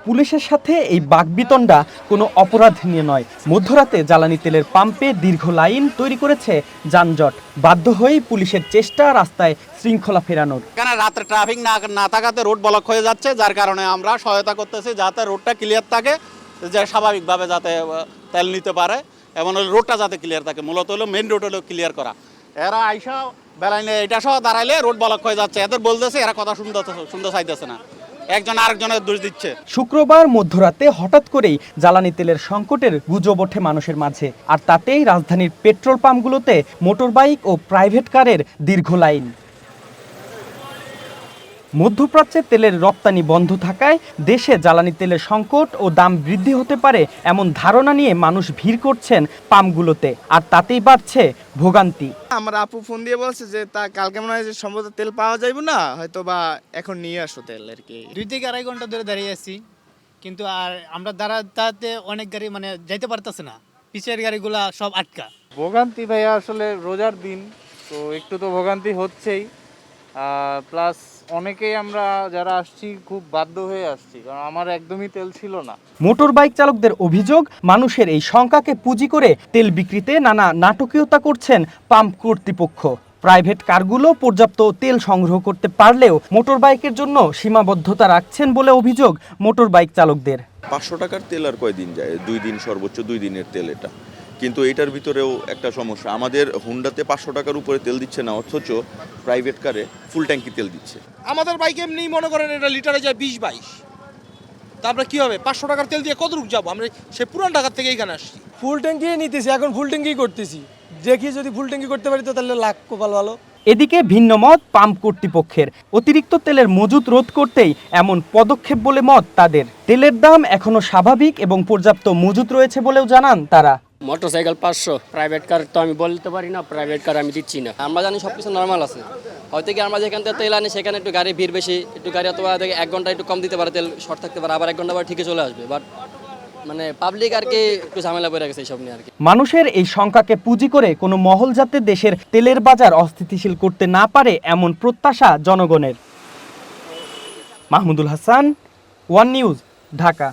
পুলিশের সাথে এই বাকবিতণ্ডা কোনো অপরাধ নিয়ে নয়। মধ্যরাতে জ্বালানি তেলের পাম্পে দীর্ঘ লাইন তৈরি করেছে যানজট। বাধ্য হয়েই পুলিশের চেষ্টা রাস্তায় শৃঙ্খলা ফেরানোর। এখানে রাতে ট্রাফিক না থাকাতে রোড ব্লক হয়ে যাচ্ছে, যার কারণে আমরা সহায়তা করতেছি যাতে রোডটা ক্লিয়ার থাকে, যে স্বাভাবিকভাবে যাতে তেল নিতে পারে এবং রোডটা যাতে ক্লিয়ার থাকে। মূলত হলো মেইন রোড হলো ক্লিয়ার করা। এরা আইসা বেলাইনে এটা সহ দাঁড়াইলে রোড ব্লক হয়ে যাচ্ছে। এদের বলতেছে এরা কথা শুনতে চাইতেছে না, একজন আরেকজনের দোষ দিচ্ছে। শুক্রবার মধ্যরাতে হঠাৎ করেই জ্বালানি তেলের সংকটের গুজব ওঠে মানুষের মাঝে, আর তাতেই রাজধানীর পেট্রোল পাম্পগুলোতে মোটরবাইক ও প্রাইভেট কারের দীর্ঘ লাইন। মধ্যপ্রাচ্যে তেলের রপ্তানি বন্ধ থাকায় দেশে জ্বালানি তেলের সংকট ও দাম বৃদ্ধি হতে পারে এমন ধারণা নিয়ে মানুষ ভিড় করছেন পাম্পগুলোতে, আর তাতেই বাড়ছে ভোগান্তি। আমার আপু ফোন দিয়ে বলছে যে তা কালকে মনে হয় যে সম্ভবত তেল পাওয়া যাইব না, হয়তো বা এখন নিয়ে আসো তেল আর কি। 2 থেকে আড়াই ঘন্টা ধরে দাঁড়িয়ে আছি, কিন্তু আর আমরা দাঁড়াতে অনেক গাড়ি মানে যাইতে পারতেছে না, পিছের গাড়িগুলা সব আটকা। ভোগান্তি ভাইয়া, আসলে রোজার দিন তো একটু তো ভোগান্তি হচ্ছেই, প্লাস অনেকেই আমরা যারা আসছি খুব বাধ্য হয়ে আসছি, কারণ আমার একদমই তেল ছিল না। মোটর বাইক চালকদের অভিযোগ, মানুষের এই শঙ্কাকে পুঁজি করে তেল বিক্রিতে নানা নাটকীয়তা করছেন পাম্প কর্তৃপক্ষ। প্রাইভেট কারগুলো পর্যাপ্ত তেল সংগ্রহ করতে পারলেও মোটর বাইকের জন্য সীমাবদ্ধতা রাখছেন বলে অভিযোগ মোটর বাইক চালকদের। 500 টাকার তেল আর কয়দিন যায়? 2 দিন, সর্বোচ্চ 2 দিনের তেল এটা। কিন্তু এটার ভিতরেও একটা সমস্যা, আমাদের হুন্ডাতে 500 টাকার উপরে তেল দিচ্ছে না, অথচ প্রাইভেট কারে ফুল ট্যাঙ্কি তেল দিচ্ছে। আমাদের বাইক এমনি মনে করেন এটা লিটারে যায় 20-22, তারপরে কী হবে 500 টাকার তেল দিয়ে কত রূপ যাবো? আমরা সে পুরান ঢাকার থেকে এখানে আসছি। ফুল ট্যাঙ্কি নিতেছি, এখন ফুল ট্যাঙ্কি করতেছি, দেখি যদি ফুল ট্যাঙ্কি করতে পারি তো তাহলে লাখ কপাল ভালো। এদিকে ভিন্ন মত পাম্প কর্তৃপক্ষের। অতিরিক্ত তেলের মজুত রোধ করতেই এমন পদক্ষেপ বলে মত তাদের। তেলের দাম এখনো স্বাভাবিক এবং পর্যাপ্ত মজুত রয়েছে বলেও জানান তারা। মোটরসাইকেল 500, প্রাইভেট কার তো আমি বলতে পারি না, প্রাইভেট কার আমি দিচ্ছি না। আমরা জানি সব কিছু নর্মাল আছে, হয়তো কি আমরা যেখান থেকে তেল আনি সেখানে একটু গাড়ি ভিড় বেশি, একটু গাড়ি অথবা 1 ঘন্টা একটু কম দিতে পারে, তেল শর্ট থাকতে পারে, আবার 1 ঘন্টা পর ঠিকই চলে আসবে। বাট মানে পাবলিক আর কি একটু ঝামেলা পড়ে গেছে এইসব নিয়ে আর কি। মানুষের এই শঙ্কাকে পুঁজি করে কোনো মহল যাতে দেশের তেলের বাজার অস্থিতিশীল করতে না পারে এমন প্রত্যাশা জনগণের। Mahmudul Hasan, one news, Dhaka.